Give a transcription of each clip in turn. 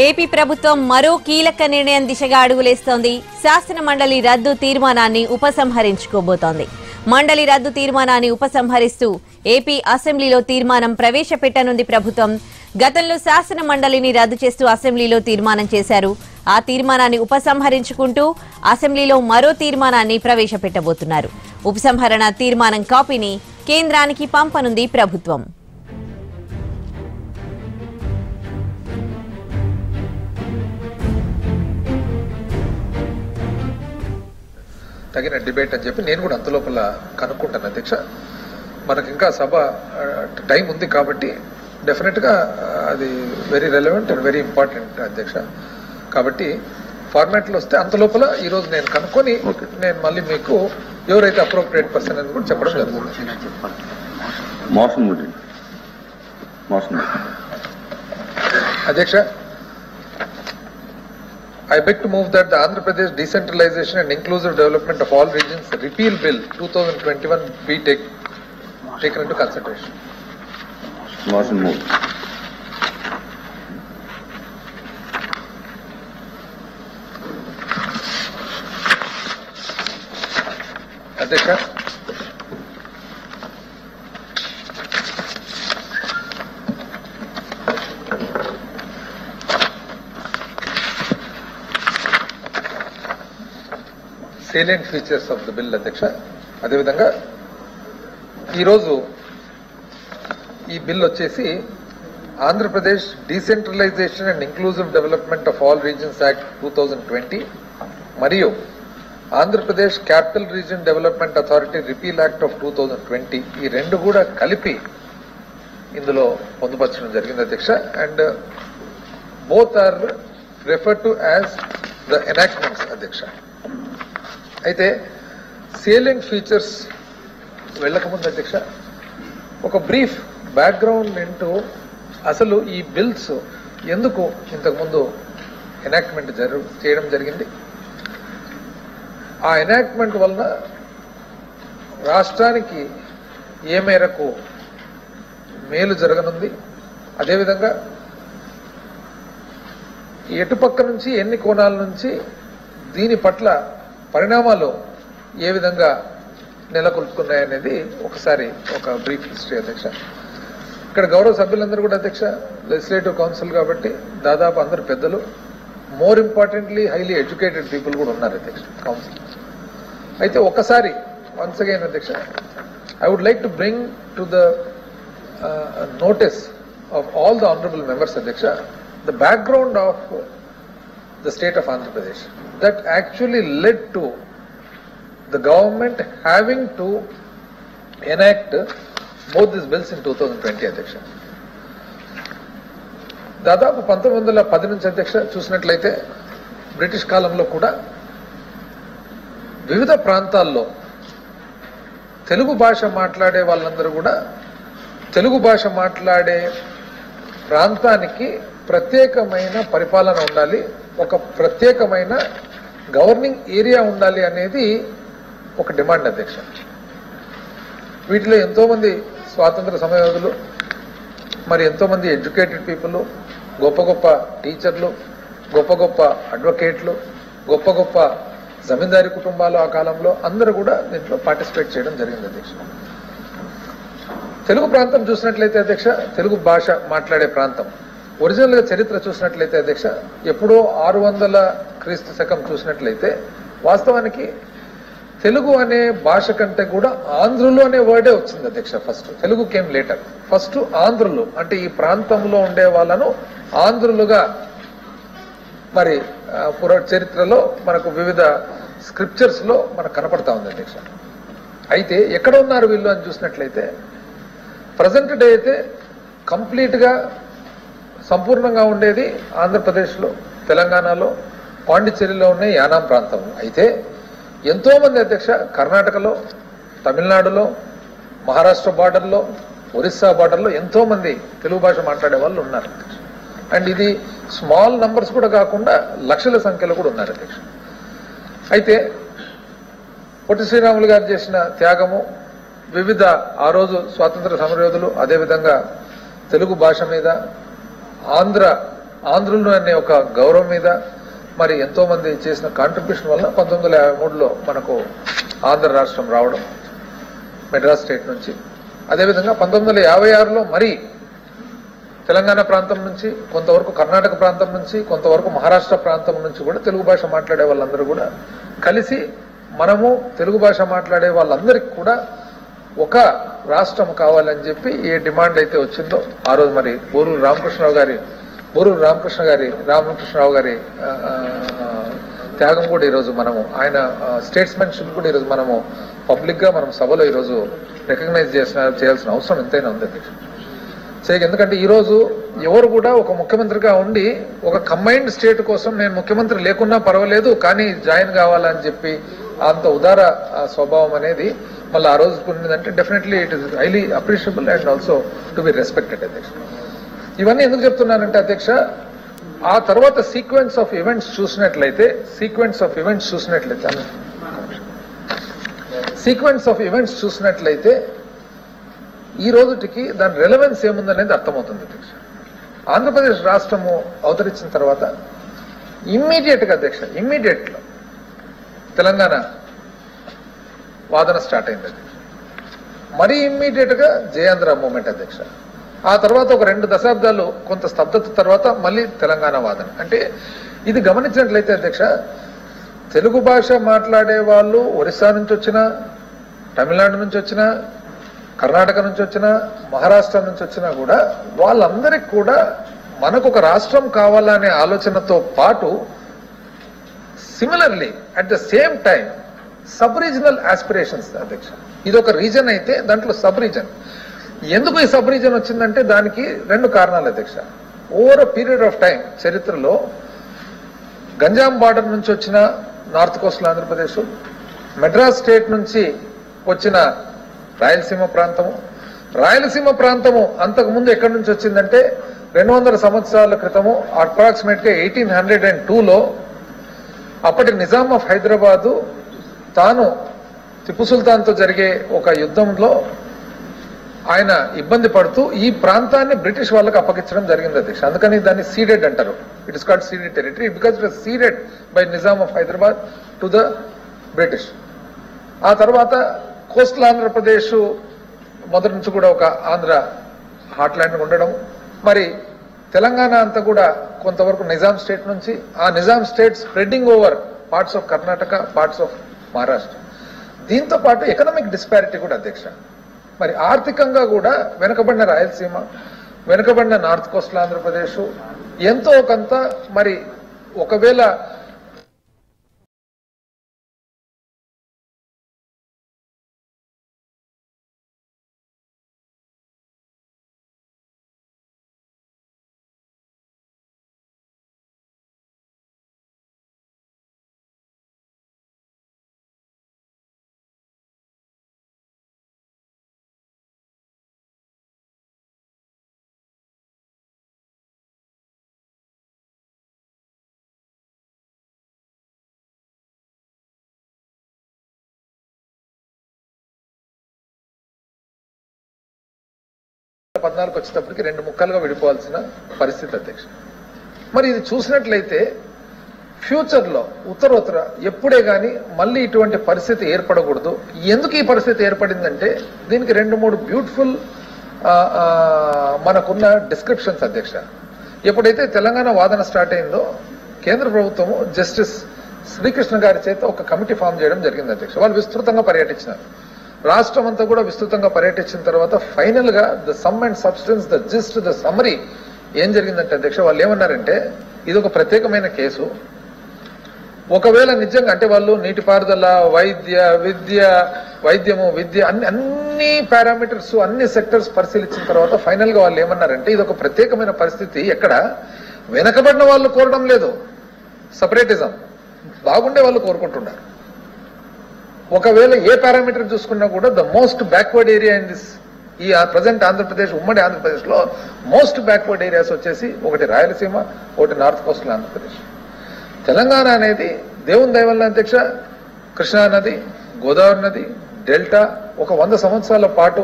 AP ప్రభుత్వం మరో కీలక నిర్ణయం దిశగా అడుగులేస్తోంది. శాసన మండలి రద్దు తీర్మానాన్ని ఉపసంహరించుకోబోతోంది. మండలి రద్దు తీర్మానాన్ని ఉపసంహరిస్తూ ఏపీ అసెంబ్లీలో తీర్మానం ప్రవేశపెట్టనుంది ప్రభుత్వం. గతంలో శాసన మండలిని రద్దు చేస్తూ అసెంబ్లీలో తీర్మానం చేశారు. ఆ తీర్మానాన్ని ఉపసంహరించుకుంటూ అసెంబ్లీలో మరో తీర్మానాన్ని ప్రవేశపెట్టబోతున్నారు. ఉపసంహరణ తీర్మానం కాపీని కేంద్రానికి పంపనుంది ప్రభుత్వం. తగిన డిబేట్ అని చెప్పి నేను కూడా అంతలోపల కనుక్కుంటాను అధ్యక్ష. మనకి ఇంకా సభ టైం ఉంది కాబట్టి డెఫినెట్గా అది very relevant and very important అధ్యక్ష. కాబట్టి ఫార్మాట్లో వస్తే అంతలోపల ఈరోజు నేను కనుక్కొని నేను మళ్ళీ మీకు ఎవరైతే అప్రోప్రియేట్ పర్సన్ అని కూడా చెప్పడం జరుగుతుంది. అధ్యక్ష, I beg to move that the Andhra Pradesh Decentralization and Inclusive Development of All Regions Repeal Bill 2021 be taken into consideration. Motion moved. Adhyaksha, salient features of the bill అధ్యక్ష. అదేవిధంగా ఈరోజు ఈ bill వచ్చేసి Andhra Pradesh decentralization and inclusive development of all regions act 2020 మరియు Andhra Pradesh capital region development authority repeal act of 2020 ఈ రెండు కూడా కలిపి ఇందులో పొందుపరచడం జరిగింది అధ్యక్ష. And both are refer to as the enactments అధ్యక్ష. అయితే సేలియంట్ ఫీచర్స్ వెళ్ళకముందు అధ్యక్ష ఒక బ్రీఫ్ బ్యాక్గ్రౌండ్ ఏంటో, అసలు ఈ బిల్స్ ఎందుకు ఇంతకుముందు ఎనాక్ట్మెంట్ చేయడం జరిగింది, ఆ ఎనాక్ట్మెంట్ వలన రాష్ట్రానికి ఏ మేరకు మేలు జరగనుంది, అదేవిధంగా ఎటుపక్క నుంచి ఎన్ని కోణాల నుంచి దీని పట్ల పరిణామాలు ఏ విధంగా నెలకొల్పుకున్నాయనేది ఒకసారి ఒక బ్రీఫ్ హిస్టరీ అధ్యక్ష. ఇక్కడ గౌరవ సభ్యులందరూ కూడా అధ్యక్ష లెజిస్లేటివ్ కౌన్సిల్ కాబట్టి దాదాపు అందరు పెద్దలు, more importantly highly educated people కూడా ఉన్నారు అధ్యక్ష కౌన్సిల్. అయితే ఒకసారి వన్స్ అగైన్ అధ్యక్ష I would like to bring to the notice of all the honourable members అధ్యక్ష the background of the state of Andhra Pradesh that actually led to the government having to enact both these bills in 2020 అధ్యక్ష. దాదాపు 1910 నుంచి అధ్యక్ష చూసినట్లయితే British కాలంలో కూడా వివిధ ప్రాంతాల్లో తెలుగు భాష మాట్లాడే వాళ్ళందరూ కూడా తెలుగు భాష మాట్లాడే ప్రాంతానికి ప్రత్యేకమైన పరిపాలన ఉండాలి, ఒక ప్రత్యేకమైన గవర్నింగ్ ఏరియా ఉండాలి అనేది ఒక డిమాండ్ అధ్యక్ష. వీటిలో ఎంతోమంది స్వాతంత్ర సమరయోధులు, మరి ఎంతోమంది ఎడ్యుకేటెడ్ పీపుల్, గొప్ప గొప్ప టీచర్లు, గొప్ప గొప్ప అడ్వకేట్లు, గొప్ప గొప్ప జమీందారీ కుటుంబాలు ఆ కాలంలో అందరూ కూడా దీంట్లో పార్టిసిపేట్ చేయడం జరిగింది అధ్యక్ష. తెలుగు ప్రాంతం చూసినట్లయితే అధ్యక్ష తెలుగు భాష మాట్లాడే ప్రాంతం ఒరిజినల్ గా చరిత్ర చూసినట్లయితే అధ్యక్ష ఎప్పుడో 600 క్రీస్తు శకం చూసినట్లయితే వాస్తవానికి తెలుగు అనే భాష కంటే కూడా ఆంధ్రులు అనే వర్డే వచ్చింది అధ్యక్ష. First Telugu came later. First ఆంధ్రులు అంటే ఈ ప్రాంతంలో ఉండే వాళ్ళను ఆంధ్రులుగా మరి చరిత్రలో మనకు వివిధ స్క్రిప్చర్స్ లో మనకు కనపడతా ఉంది అధ్యక్ష. అయితే ఎక్కడ ఉన్నారు వీళ్ళు అని చూసినట్లయితే ప్రజెంట్ డే అయితే కంప్లీట్ గా సంపూర్ణంగా ఉండేది ఆంధ్రప్రదేశ్లో, తెలంగాణలో, పాండిచ్చేరిలో ఉన్న యానాం ప్రాంతంలో. అయితే ఎంతో మంది అధ్యక్ష కర్ణాటకలో, తమిళనాడులో, మహారాష్ట్ర బార్డర్లో, ఒరిస్సా బార్డర్లో ఎంతో మంది తెలుగు భాష మాట్లాడే వాళ్ళు ఉన్నారు అధ్యక్ష. అండ్ ఇది స్మాల్ నంబర్స్ కూడా కాకుండా లక్షల సంఖ్యలో కూడా ఉన్నారు అధ్యక్ష. అయితే పొట్టి శ్రీరాములు గారు చేసిన త్యాగము, వివిధ ఆ రోజు స్వాతంత్ర సమరయోధులు, అదేవిధంగా తెలుగు భాష మీద, ఆంధ్రులు అనే ఒక గౌరవం మీద మరి ఎంతో మంది చేసిన కాంట్రిబ్యూషన్ వల్ల 1953లో మనకు ఆంధ్ర రాష్ట్రం రావడం మెడ్రాస్ స్టేట్ నుంచి. అదేవిధంగా 1956లో మరి తెలంగాణ ప్రాంతం నుంచి, కొంతవరకు కర్ణాటక ప్రాంతం నుంచి, కొంతవరకు మహారాష్ట్ర ప్రాంతం నుంచి కూడా తెలుగు భాష మాట్లాడే వాళ్ళందరూ కూడా కలిసి మనము తెలుగు భాష మాట్లాడే వాళ్ళందరికీ కూడా ఒక రాష్ట్రం కావాలని చెప్పి ఏ డిమాండ్ అయితే వచ్చిందో ఆ రోజు మరి బూరూరు రామకృష్ణరావు గారి త్యాగం కూడా ఈరోజు మనము, ఆయన స్టేట్స్మెన్షిప్ కూడా ఈరోజు మనము పబ్లిక్ గా మనం సభలో ఈరోజు రికగ్నైజ్ చేయాల్సిన అవసరం ఎంతైనా ఉంది. ఎందుకంటే ఈ రోజు ఎవరు కూడా ఒక ముఖ్యమంత్రిగా ఉండి ఒక కంబైన్డ్ స్టేట్ కోసం నేను ముఖ్యమంత్రి లేకున్నా పర్వాలేదు కానీ జాయిన్ కావాలని చెప్పి అంత ఉదార స్వభావం అనేది మళ్ళీ ఆ రోజు ఉన్నదంటే definitely it is highly appreciable and also to be respected. అధ్యక్ష, ఇవన్నీ ఎందుకు చెప్తున్నానంటే అధ్యక్ష, ఆ తర్వాత సీక్వెన్స్ ఆఫ్ ఈవెంట్స్ చూసినట్లయితే ఈ రోజుటికి దాని రెలవెన్స్ ఏముందనేది అర్థమవుతుంది. అధ్యక్ష, ఆంధ్రప్రదేశ్ రాష్ట్రము అవతరించిన తర్వాత ఇమ్మీడియట్ లో తెలంగాణ వాదన స్టార్ట్ అయింది. అధ్యక్ష, మరీ ఇమ్మీడియట్ గా జయాంధ్ర మూవ్మెంట్. అధ్యక్ష, ఆ తర్వాత ఒక 2 దశాబ్దాలు కొంత స్తబ్దత తర్వాత మళ్ళీ తెలంగాణ వాదన. అంటే ఇది గమనించినట్లయితే అధ్యక్ష, తెలుగు భాష మాట్లాడే వాళ్ళు ఒరిస్సా నుంచి వచ్చినా, తమిళనాడు నుంచి వచ్చినా, కర్ణాటక నుంచి వచ్చినా, మహారాష్ట్ర నుంచి వచ్చినా కూడా వాళ్ళందరికీ కూడా మనకు ఒక రాష్ట్రం కావాలనే ఆలోచనతో పాటు similarly at the same time sub regional aspirations. అధ్యక్ష, ఇది ఒక రీజన్ అయితే దాంట్లో సబ్ రీజన్. ఎందుకు ఈ సబ్ రీజన్ వచ్చిందంటే దానికి 2 కారణాలు. అధ్యక్ష, over a period of time చరిత్రలో గంజాం బార్డర్ నుంచి వచ్చిన north coastal Andhra Pradesh, Madras state నుంచి వచ్చిన రాయలసీమ ప్రాంతము అంతకుముందు ఎక్కడి నుంచి వచ్చిందంటే 200 సంవత్సరాల క్రితము అప్రాక్సిమేట్ గా 1802లో అప్పటి నిజాం ఆఫ్ హైదరాబాదు తాను టిప్పు సుల్తాన్తో జరిగే ఒక యుద్ధంలో ఆయన ఇబ్బంది పడుతూ ఈ ప్రాంతాన్ని బ్రిటిష్ వాళ్ళకి అప్పగించడం జరిగింది. అధ్యక్ష, అందుకని దాన్ని సీడెడ్ అంటారు. It is called ceded territory because it was ceded by Nizam of Hyderabad to the British. ఆ తర్వాత కోస్టల్ ఆంధ్రప్రదేశ్ మొదటి నుంచి కూడా ఒక ఆంధ్ర హార్ట్లాండ్ ఉండడం, మరి తెలంగాణ అంతా కూడా కొంతవరకు నిజాం స్టేట్ నుంచి, ఆ Nizam state spreading over parts of Karnataka, parts of Maharashtra. దీంతో పాటు ఎకనామిక్ డిస్పారిటీ కూడా. అధ్యక్ష, మరి ఆర్థికంగా కూడా వెనుకబడిన రాయలసీమ, వెనుకబడిన నార్త్ కోస్టల్ ఆంధ్రప్రదేశ్ ఎంతో కొంత మరి ఒకవేళ వచ్చేటప్పటికి 2 ముక్కలుగా విడిపోవాల్సిన పరిస్థితి. అధ్యక్ష, మరి ఇది చూసినట్లయితే ఫ్యూచర్ లో ఉత్తరోత్తర ఎప్పుడే గాని మళ్ళీ ఇటువంటి పరిస్థితి ఏర్పడకూడదు. ఎందుకు ఈ పరిస్థితి ఏర్పడిందంటే దీనికి 2-3 బ్యూటిఫుల్ మనకున్న డిస్క్రిప్షన్స్. అధ్యక్ష, ఎప్పుడైతే తెలంగాణ వాదన స్టార్ట్ అయిందో కేంద్ర ప్రభుత్వము జస్టిస్ శ్రీకృష్ణ గారి చేత ఒక కమిటీ ఫామ్ చేయడం జరిగింది. అధ్యక్ష, వాళ్ళు విస్తృతంగా పర్యటించినారు. రాష్ట్రం అంతా కూడా విస్తృతంగా పర్యటించిన తర్వాత ఫైనల్ గా the sum and substance, the gist, the summary ఏం జరిగిందంటే అధ్యక్ష, వాళ్ళు ఏమన్నారంటే ఇది ఒక ప్రత్యేకమైన కేసు. ఒకవేళ నిజంగా అంటే వాళ్ళు నీటిపారుదల, వైద్యము, విద్య అన్ని పారామీటర్స్, అన్ని సెక్టర్స్ పరిశీలించిన తర్వాత ఫైనల్ గా వాళ్ళు ఏమన్నారంటే ఇది ఒక ప్రత్యేకమైన పరిస్థితి. ఎక్కడ వెనకబడిన వాళ్ళు కోరడం లేదు, సపరేటిజం బాగుండే వాళ్ళు కోరుకుంటున్నారు. ఒకవేళ ఏ పారామీటర్ చూసుకున్నా కూడా the most backward area in this ఈ ప్రజెంట్ ఆంధ్రప్రదేశ్, ఉమ్మడి ఆంధ్రప్రదేశ్ లో మోస్ట్ బ్యాక్వర్డ్ ఏరియాస్ వచ్చేసి ఒకటి రాయలసీమ, ఒకటి నార్త్ కోస్టల్ ఆంధ్రప్రదేశ్. తెలంగాణ అనేది దేవుని దయ వల్ల అధ్యక్ష కృష్ణా నది, గోదావరి నది, డెల్టా, ఒక 100 సంవత్సరాల పాటు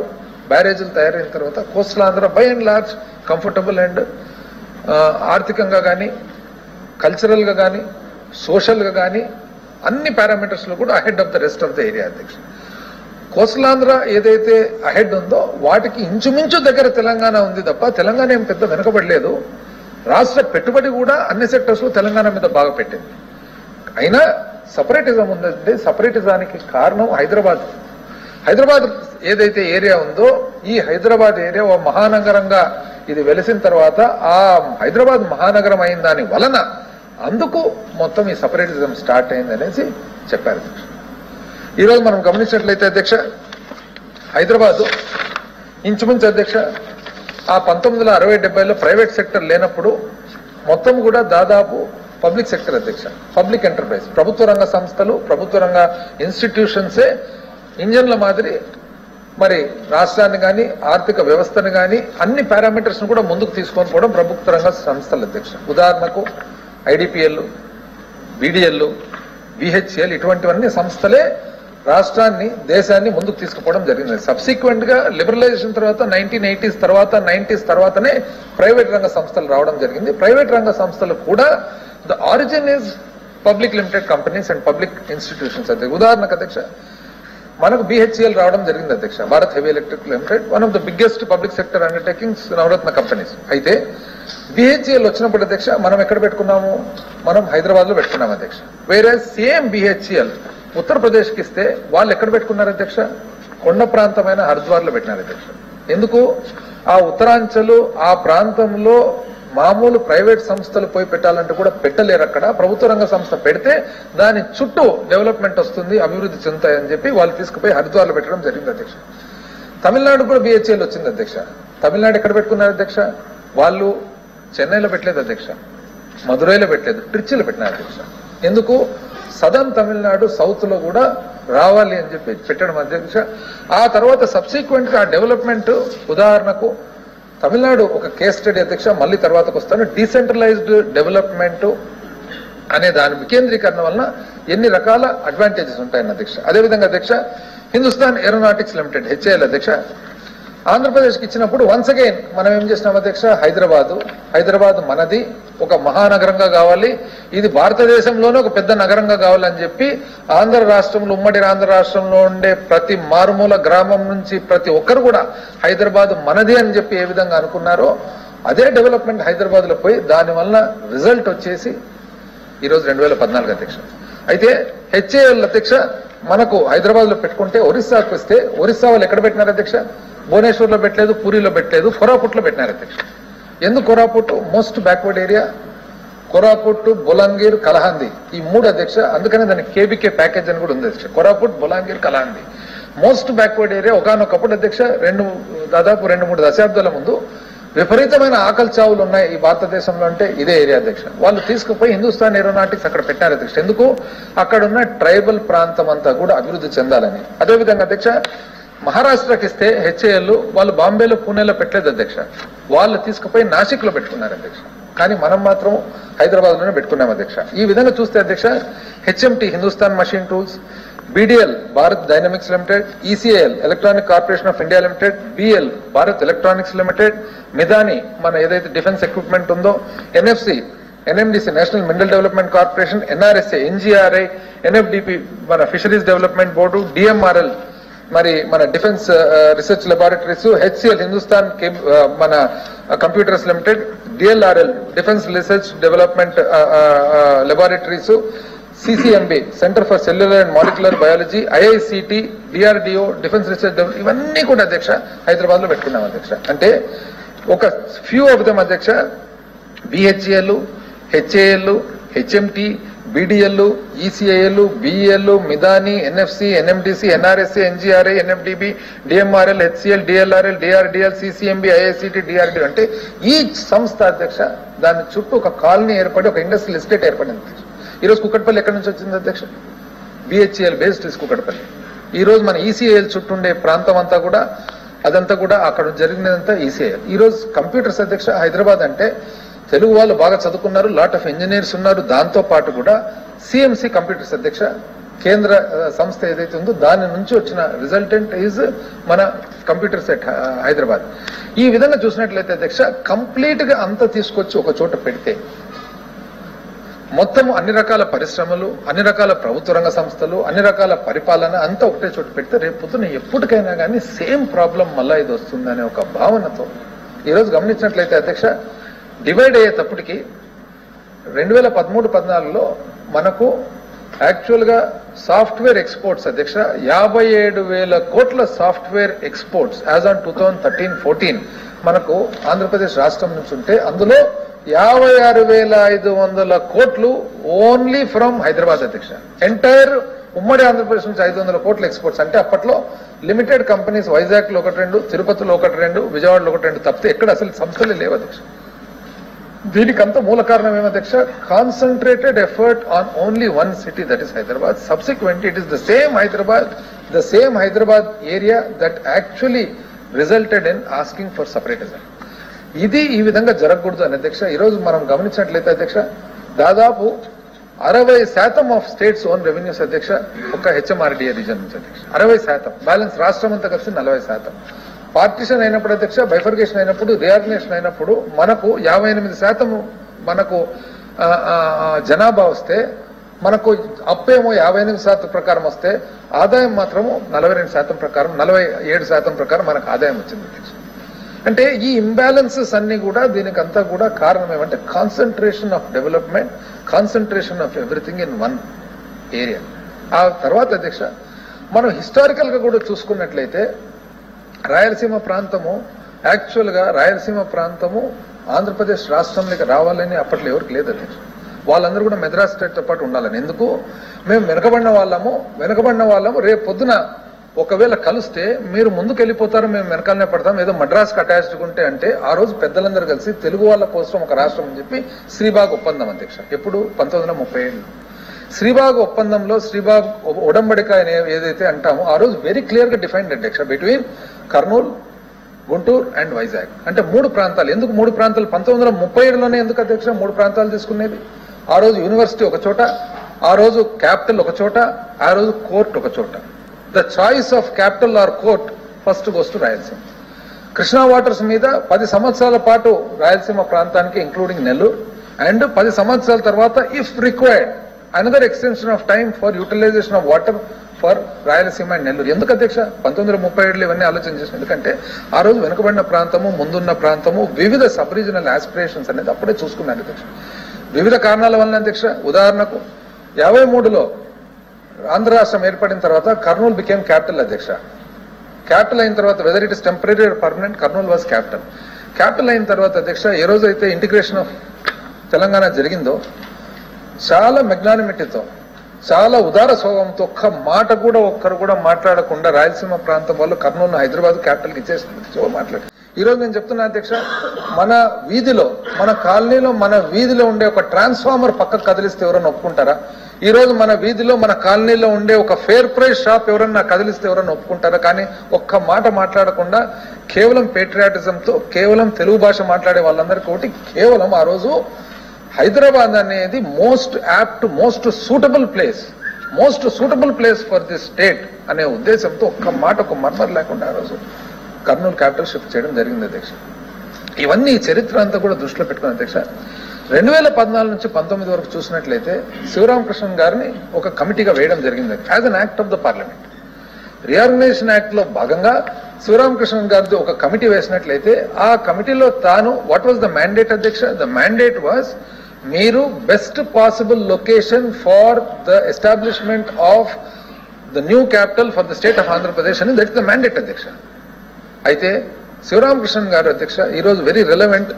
బ్యారేజీలు తయారైన తర్వాత coastal Andhra by and large comfortable and ఆర్థికంగా కానీ కల్చరల్గా కానీ సోషల్గా కానీ అన్ని పారామీటర్స్లో కూడా ahead of the rest of the area అధ్యక్ష. కోస్టల్ ఆంధ్ర ఏదైతే అహెడ్ ఉందో వాటికి ఇంచుమించు దగ్గర తెలంగాణ ఉంది తప్ప తెలంగాణ ఏం పెద్ద వెనుకబడలేదు. రాష్ట్ర పెట్టుబడి కూడా అన్ని సెక్టర్స్ లో తెలంగాణ మీద బాగా పెట్టింది. అయినా సపరేటిజం ఉందంటే సపరేటిజానికి కారణం హైదరాబాద్. హైదరాబాద్ ఏదైతే ఏరియా ఉందో ఈ హైదరాబాద్ ఏరియా ఓ మహానగరంగా ఇది వెలిసిన తర్వాత ఆ హైదరాబాద్ మహానగరం అయిన దాని వలన అందుకు మొత్తం ఈ సపరేటిజం స్టార్ట్ అయింది అనేసి చెప్పారు అధ్యక్ష. ఈరోజు మనం గమనించినట్లయితే అధ్యక్ష హైదరాబాద్ ఇంచుమించు అధ్యక్ష ఆ 1960-70లో ప్రైవేట్ సెక్టర్ లేనప్పుడు మొత్తం కూడా దాదాపు పబ్లిక్ సెక్టర్ అధ్యక్ష, పబ్లిక్ ఎంటర్ప్రైజ్, ప్రభుత్వ రంగ సంస్థలు ప్రభుత్వ రంగ ఇన్స్టిట్యూషన్సే ఇంజన్ల మాదిరి మరి రాష్ట్రాన్ని కానీ ఆర్థిక వ్యవస్థను కానీ అన్ని పారామీటర్స్ ను కూడా ముందుకు తీసుకొని పోవడం ప్రభుత్వ రంగ సంస్థలు అధ్యక్ష. ఉదాహరణకు ఐడిపిఎల్, బీడీఎల్, బిహెచ్ఎల్ ఇటువంటివన్నీ సంస్థలే రాష్ట్రాన్ని దేశాన్ని ముందుకు తీసుకుపోవడం జరిగింది. సబ్సిక్వెంట్ గా లిబరలైజేషన్ తర్వాత 1980s తర్వాత 90s తర్వాతనే ప్రైవేట్ రంగ సంస్థలు రావడం జరిగింది. ప్రైవేట్ రంగ సంస్థలు కూడా the origin is public limited companies and public institutions అధ్యక్ష. ఉదాహరణకు అధ్యక్ష మనకు బిహెచ్ఎల్ రావడం జరిగింది అధ్యక్ష, Bharat heavy electric limited, one of the biggest public sector undertakings Navratna companies. అయితే బిహెచ్ఎల్ వచ్చినప్పుడు అధ్యక్ష మనం ఎక్కడ పెట్టుకున్నాము, మనం హైదరాబాద్ లో పెట్టుకున్నాం అధ్యక్ష. వేరే సేమ్ బిహెచ్ఎల్ ఉత్తరప్రదేశ్కి ఇస్తే వాళ్ళు ఎక్కడ పెట్టుకున్నారు అధ్యక్ష, కొండ ప్రాంతమైన హరిద్వార్ లో పెట్టినారు అధ్యక్ష. ఎందుకు ఆ ఉత్తరాంచలు ఆ ప్రాంతంలో మామూలు ప్రైవేట్ సంస్థలు పోయి పెట్టాలంటే కూడా పెట్టలేరు. అక్కడ ప్రభుత్వ రంగ సంస్థ పెడితే దాని చుట్టూ డెవలప్మెంట్ వస్తుంది, అభివృద్ధి చెందుతాయని చెప్పి వాళ్ళు తీసుకుపోయి హరిద్వార్లో పెట్టడం జరిగింది అధ్యక్ష. తమిళనాడు కూడా బిహెచ్ఎల్ వచ్చింది అధ్యక్ష. తమిళనాడు ఎక్కడ పెట్టుకున్నారు అధ్యక్ష, వాళ్ళు చెన్నైలో పెట్టలేదు అధ్యక్ష, మదురైలో పెట్టలేదు, ట్రిచ్చిలో పెట్టినారు అధ్యక్ష. ఎందుకు సదర్న్ తమిళనాడు సౌత్ లో కూడా రావాలి అని చెప్పి పెట్టడం అధ్యక్ష. ఆ తర్వాత సబ్సిక్వెంట్ గా ఆ డెవలప్మెంట్ ఉదాహరణకు తమిళనాడు ఒక కేస్ స్టడీ అధ్యక్ష, మళ్ళీ తర్వాతకు వస్తాను. డీసెంట్రలైజ్డ్ డెవలప్మెంట్ అనే దాని వికేంద్రీకరణ వలన ఎన్ని రకాల అడ్వాంటేజెస్ ఉంటాయని అధ్యక్ష. అదేవిధంగా అధ్యక్ష హిందుస్థాన్ ఏరోనాటిక్స్ లిమిటెడ్ హెచ్ఏఎల్ అధ్యక్ష ఆంధ్రప్రదేశ్కి ఇచ్చినప్పుడు వన్స్ అగైన్ మనం ఏం చేసినాం అధ్యక్ష, హైదరాబాద్ మనది, ఒక మహానగరంగా కావాలి, ఇది భారతదేశంలోనే ఒక పెద్ద నగరంగా కావాలని చెప్పి ఆంధ్ర రాష్ట్రంలో ఉమ్మడి ఆంధ్ర రాష్ట్రంలో ఉండే ప్రతి మారుమూల గ్రామం నుంచి ప్రతి ఒక్కరు కూడా హైదరాబాద్ మనది అని చెప్పి ఏ విధంగా అనుకున్నారో అదే డెవలప్మెంట్ హైదరాబాద్ లో పోయి దానివల్ల రిజల్ట్ వచ్చేసి ఈరోజు 2014 అధ్యక్ష. అయితే హెచ్ఏఎల్ అధ్యక్ష మనకు హైదరాబాద్ లో పెట్టుకుంటే ఒరిస్సాకు వస్తే ఒరిస్సా వాళ్ళు ఎక్కడ పెట్టినారు అధ్యక్ష, భువనేశ్వర్ లో పెట్టలేదు, పూరిలో పెట్టలేదు, కోరాపుట్ లో పెట్టినారు అధ్యక్ష. ఎందుకు Koraput most backward area, Koraput, Bolangir, Kalahandi ఈ మూడు అధ్యక్ష. అందుకనే దానికి కేబీకే ప్యాకేజ్ అని కూడా ఉంది అధ్యక్ష. Koraput, Bolangir, Kalahandi most backward area. ఒకనొకప్పుడు అధ్యక్ష దాదాపు 2-3 దశాబ్దాల ముందు విపరీతమైన ఆకలి చావులు ఉన్నాయి ఈ భారతదేశంలో అంటే ఇదే ఏరియా అధ్యక్ష. వాళ్ళు తీసుకుపోయి హిందుస్థాన్ ఏరోనాటిక్స్ అక్కడ పెట్టారు అధ్యక్ష. ఎందుకు అక్కడున్న ట్రైబల్ ప్రాంతం అంతా కూడా అభివృద్ధి చెందాలని. అదేవిధంగా అధ్యక్ష మహారాష్ట్రకి ఇస్తే హెచ్ఏఎల్ వాళ్ళు బాంబేలో, పూణేలో పెట్టలేదు అధ్యక్ష, వాళ్ళు తీసుకుపోయి నాసిక్ లో పెట్టుకున్నారు అధ్యక్ష. కానీ మనం మాత్రం హైదరాబాద్ లోనే పెట్టుకున్నాం అధ్యక్ష. ఈ విధంగా చూస్తే అధ్యక్ష HMT Hindustan machine tools, BDL Bharat dynamics limited, ECIL electronic corporation of India limited, BL Bharat electronics limited, Midhani మన ఏదైతే డిఫెన్స్ ఎక్విప్మెంట్ ఉందో, NFC NMDC national mineral development corporation, NRSA NGRI, NFDP మన ఫిషరీస్ డెవలప్మెంట్ బోర్డు, DMRL మరి మన defence research laboratories, HCL Hindustan మన computers limited, DLRL defence research development laboratories, CCMB centre for cellular and molecular biology, IICT, DRDO defence research development ఇవన్నీ కూడా అధ్యక్ష హైదరాబాద్ లో పెట్టుకున్నాం అధ్యక్ష. అంటే ఒక ఫ్యూ ఆఫ్ దెమ్ అధ్యక్ష BHEL, HAL, HMT, BDL, ECIL, BEL, Midhani, NFC, NMDC, NRSA, NGRI, NFDB, DMRL, HCL, DLRL, DRDL, CCMB, IICT, DRDO అంటే ఈ సంస్థ అధ్యక్ష దాని చుట్టూ ఒక కాలనీ ఏర్పడి ఒక ఇండస్ట్రియల్ ఎస్టేట్ ఏర్పడింది. ఈరోజు కుక్కట్పల్లి ఎక్కడి నుంచి వచ్చింది అధ్యక్ష, BHEL బేస్డ్ ఇస్ కుక్కట్పల్లి. ఈ రోజు మన ECIL చుట్టూ ఉండే ప్రాంతం అంతా కూడా అదంతా కూడా అక్కడ జరిగినదంతా ECIL. ఈ రోజు కంప్యూటర్స్ అధ్యక్ష హైదరాబాద్ అంటే తెలుగు వాళ్ళు బాగా చదువుకున్నారు, లాట్ ఆఫ్ ఇంజనీర్స్ ఉన్నారు. దాంతో పాటు కూడా CMC కంప్యూటర్స్ అధ్యక్ష కేంద్ర సంస్థ ఏదైతే ఉందో దాని నుంచి వచ్చిన రిజల్టెంట్ ఈజ్ మన కంప్యూటర్ సెట్ హైదరాబాద్. ఈ విధంగా చూసినట్లయితే అధ్యక్ష కంప్లీట్ గా అంతా తీసుకొచ్చి ఒక చోట పెడితే మొత్తం అన్ని రకాల పరిశ్రమలు, అన్ని రకాల ప్రభుత్వ రంగ సంస్థలు, అన్ని రకాల పరిపాలన అంతా ఒకటే చోట పెడితే రేపు పొద్దున ఎప్పటికైనా కానీ సేమ్ ప్రాబ్లం మళ్ళా ఇది వస్తుందనే ఒక భావనతో ఈరోజు గమనించినట్లయితే అధ్యక్ష డివైడ్ అయ్యేటప్పటికి 2013-14లో మనకు యాక్చువల్ గా సాఫ్ట్వేర్ ఎక్స్పోర్ట్స్ అధ్యక్ష 57,000 కోట్ల సాఫ్ట్వేర్ ఎక్స్పోర్ట్స్ యాజ్ ఆన్ 2013-14 మనకు ఆంధ్రప్రదేశ్ రాష్ట్రం నుంచి ఉంటే అందులో 56,500 కోట్లు ఓన్లీ ఫ్రమ్ హైదరాబాద్ అధ్యక్ష. ఎంటైర్ ఉమ్మడి ఆంధ్రప్రదేశ్ నుంచి 500 కోట్ల ఎక్స్పోర్ట్స్. అంటే అప్పట్లో లిమిటెడ్ కంపెనీస్ వైజాగ్ లో 1-2, తిరుపతిలో 1-2, విజయవాడలో 1-2 తప్పితే ఎక్కడ అసలు సంస్థలే లేవు అధ్యక్ష. దీనికంతా మూల కారణం ఏమధ్యక్ష concentrated effort on only one city that is Hyderabad. Subsequent it is the same Hyderabad area that actually resulted in asking for separatism. ఇది ఈ విధంగా జరగకూడదు అని అధ్యక్ష ఈరోజు మనం గమనించినట్లయితే అధ్యక్ష దాదాపు 60% ఆఫ్ స్టేట్స్ ఓన్ రెవెన్యూస్ అధ్యక్ష ఒక హెచ్ఎంఆర్డీఏ రీజన్ నుంచి అధ్యక్ష 60%. బ్యాలెన్స్ రాష్ట్రం అంతా కలిసి 40%. పార్టిషన్ అయినప్పుడు అధ్యక్ష బైఫర్గేషన్ అయినప్పుడు రియార్గనైజేషన్ అయినప్పుడు మనకు 58% మనకు జనాభా వస్తే మనకు అప్పేమో 58% ప్రకారం వస్తే ఆదాయం మాత్రము 42% ప్రకారం 47% ప్రకారం మనకు ఆదాయం వచ్చింది అధ్యక్ష. అంటే ఈ ఇంబ్యాలెన్సెస్ అన్ని కూడా దీనికంతా కూడా కారణం ఏమంటే concentration of development, concentration of everything in one area. ఆ తర్వాత అధ్యక్ష మనం హిస్టారికల్ గా కూడా చూసుకున్నట్లయితే రాయలసీమ ప్రాంతము యాక్చువల్ గా రాయలసీమ ప్రాంతము ఆంధ్రప్రదేశ్ రాష్ట్రంలోకి రావాలని అప్పట్లో ఎవరికి లేదు అధ్యక్ష. వాళ్ళందరూ కూడా మెద్రాస్ స్టేట్ తో పాటు ఉండాలని. ఎందుకు మేము వెనకబడిన వాళ్ళము రేపు పొద్దున ఒకవేళ కలిస్తే మీరు ముందుకు వెళ్ళిపోతారు, మేము వెనకాలనే పడతాం, ఏదో మద్రాస్కి అటాచ్డ్ ఉంటే అంటే ఆ రోజు పెద్దలందరూ కలిసి తెలుగు వాళ్ళ కోసం ఒక రాష్ట్రం అని చెప్పి శ్రీబాగ్ ఒప్పందం అధ్యక్ష. ఎప్పుడు 1937 శ్రీబాగ్ ఒప్పందంలో శ్రీబాగ్ ఉడంబడిక ఏదైతే అంటామో ఆ రోజు వెరీ క్లియర్ గా డిఫైన్డ్ అధ్యక్ష బిట్వీన్ కర్నూలు, గుంటూరు అండ్ వైజాగ్. అంటే 3 ప్రాంతాలు. ఎందుకు 3 ప్రాంతాలు? 1937లోనే ఎందుకు అధ్యక్ష 3 ప్రాంతాలు తీసుకునేది? ఆ రోజు యూనివర్సిటీ ఒక చోట, ఆ రోజు క్యాపిటల్ ఒక చోట, ఆ రోజు కోర్ట్ ఒక చోట. The choice of capital are court first goes to Rayalaseema. Krishna waters మీద 10 సంవత్సరాల పాటు రాయలసీమ ప్రాంతానికి ఇంక్లూడింగ్ నెల్లూరు, అండ్ 10 సంవత్సరాల తర్వాత if required another extension of time for utilization of water for Rayalaseema and Nellore. ఎందుకు అధ్యక్ష 1937లో ఇవన్నీ ఆలోచన చేసిన? ఎందుకంటే ఆ రోజు వెనుకబడిన ప్రాంతము, ముందున్న ప్రాంతము, వివిధ సబ్ రీజనల్ ఆస్పిరేషన్స్ అనేది అప్పుడే చూసుకున్నాను అధ్యక్ష. వివిధ కారణాల వల్ల అధ్యక్ష ఉదాహరణకు 53లో ఆంధ్ర రాష్ట్రం ఏర్పడిన తర్వాత కర్నూలు బికేమ్ క్యాపిటల్ అధ్యక్ష. క్యాపిటల్ అయిన తర్వాత whether it is temporary are permanent, Kurnool was capital. Capital అయిన తర్వాత అధ్యక్ష ఏ రోజైతే ఇంటిగ్రేషన్ ఆఫ్ తెలంగాణ జరిగిందో చాలా మెగ్నానిమిటీతో, చాలా ఉదార స్వభావంతో ఒక్క మాట కూడా ఒక్కరు కూడా మాట్లాడకుండా రాయలసీమ ప్రాంతం వాళ్ళు కర్నూలు హైదరాబాద్ క్యాపిటల్కి ఇచ్చేసి మాట్లాడారు. ఈ రోజు నేను చెప్తున్నా అధ్యక్ష మన వీధిలో, మన కాలనీలో, మన వీధిలో ఉండే ఒక ట్రాన్స్ఫార్మర్ పక్కకు కదిలిస్తే ఎవరైనా ఒప్పుకుంటారా? ఈ రోజు మన వీధిలో, మన కాలనీలో ఉండే ఒక ఫేర్ ప్రైస్ షాప్ ఎవరన్నా కదిలిస్తే ఎవరన్నా ఒప్పుకుంటారా? కానీ ఒక్క మాట మాట్లాడకుండా కేవలం పేట్రియాటిజంతో, కేవలం తెలుగు భాష మాట్లాడే వాళ్ళందరికీ ఒకటి కేవలం ఆ రోజు హైదరాబాద్ అనేది most apt, most suitable place for this state అనే ఉద్దేశంతో ఒక్క మాట, ఒక మర్మర్ లేకుండా ఆ రోజు కర్నూలు క్యాపిటల్ షిఫ్ట్ చేయడం జరిగింది అధ్యక్ష. ఇవన్నీ చరిత్ర అంతా కూడా దృష్టిలో పెట్టుకున్న అధ్యక్ష 2014 నుంచి 19 వరకు చూసినట్లయితే శివరామకృష్ణన్ గారిని ఒక కమిటీగా వేయడం జరిగింది as an act of the parliament. Reorganisation act లో భాగంగా శివరామకృష్ణన్ గారిది ఒక కమిటీ వేసినట్లయితే ఆ కమిటీలో తాను వాట్ వాజ్ ద మ్యాండేట్ అధ్యక్ష? ద మ్యాండేట్ వాజ్ మీరు best possible location for the establishment of the new capital for the state of Andhra Pradesh అని దట్ ఇస్ ద మ్యాండేట్ అధ్యక్ష. అయితే శివరామకృష్ణన్ గారు అధ్యక్ష ఈరోజు వెరీ రిలవెంట్.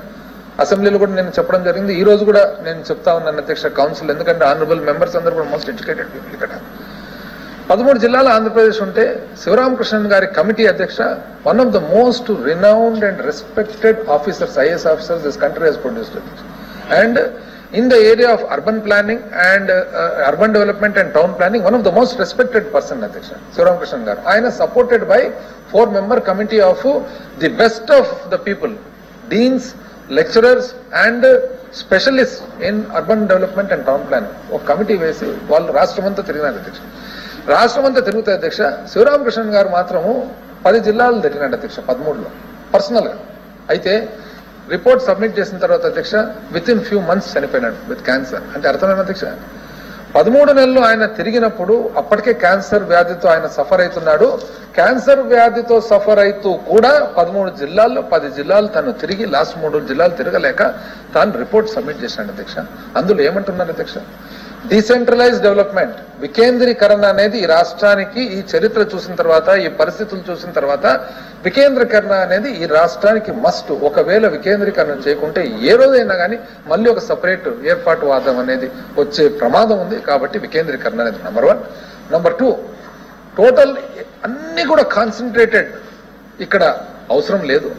అసెంబ్లీలో కూడా నేను చెప్పడం జరిగింది, ఈ రోజు కూడా నేను చెప్తా ఉన్నాను అధ్యక్ష కౌన్సిల్, ఎందుకంటే ఆనరబుల్ మెంబర్స్ అందరూ కూడా మోస్ట్ ఎడ్యుకేటెడ్ పీపుల్ ఇక్కడ. 13 జిల్లాల ఆంధ్రప్రదేశ్ ఉంటే శివరామకృష్ణన్ గారి కమిటీ అధ్యక్ష one of the most renowned and respected officers, IAS officers this country has produced అధ్యక్ష. And in the area of urban planning and urban development and town planning, one of the most respected person Adhyaksha Sivaramkrishnan garu. Ayana supported by 4-member committee of the best of the people, deans, lecturers and specialists in urban development and town planning. ఒక committee వేసి వాళ్ళు రాష్ట్రమంతా తిరిగినారు అధ్యక్ష. రాష్ట్రం అంతా తిరుగుతాయి అధ్యక్ష. శివరామకృష్ణన్ గారు మాత్రము 10 జిల్లాలు తిరిగినాడు అధ్యక్ష 13లో పర్సనల్గా. అయితే రిపోర్ట్ సబ్మిట్ చేసిన తర్వాత అధ్యక్ష విత్ ఇన్ ఫ్యూ మంత్స్ చనిపోయినాడు విత్ క్యాన్సర్. అంటే అర్థమైన అధ్యక్ష 13 నెలలు ఆయన తిరిగినప్పుడు అప్పటికే క్యాన్సర్ వ్యాధితో ఆయన సఫర్ అవుతున్నాడు. క్యాన్సర్ వ్యాధితో సఫర్ అవుతూ కూడా 13 జిల్లాల్లో 10 జిల్లాలు తను తిరిగి లాస్ట్ 3 జిల్లాలు తిరగలేక తాను రిపోర్ట్ సబ్మిట్ చేశాడు అధ్యక్ష. అందులో ఏమంటున్నారు అధ్యక్ష, డీసెంట్రలైజ్ డెవలప్మెంట్, వికేంద్రీకరణ అనేది ఈ రాష్ట్రానికి ఈ చరిత్ర చూసిన తర్వాత ఈ పరిస్థితులు చూసిన తర్వాత వికేంద్రీకరణ అనేది ఈ రాష్ట్రానికి మస్ట్. ఒకవేళ వికేంద్రీకరణ చేయకుంటే ఏ రోజైనా కానీ మళ్ళీ ఒక సపరేట్ ఏర్పాటు వాదం అనేది వచ్చే ప్రమాదం ఉంది. కాబట్టి వికేంద్రీకరణ అనేది నెంబర్ 1. నెంబర్ 2, టోటల్ అన్ని కూడా కాన్సన్ట్రేటెడ్ ఇక్కడ అవసరం లేదు.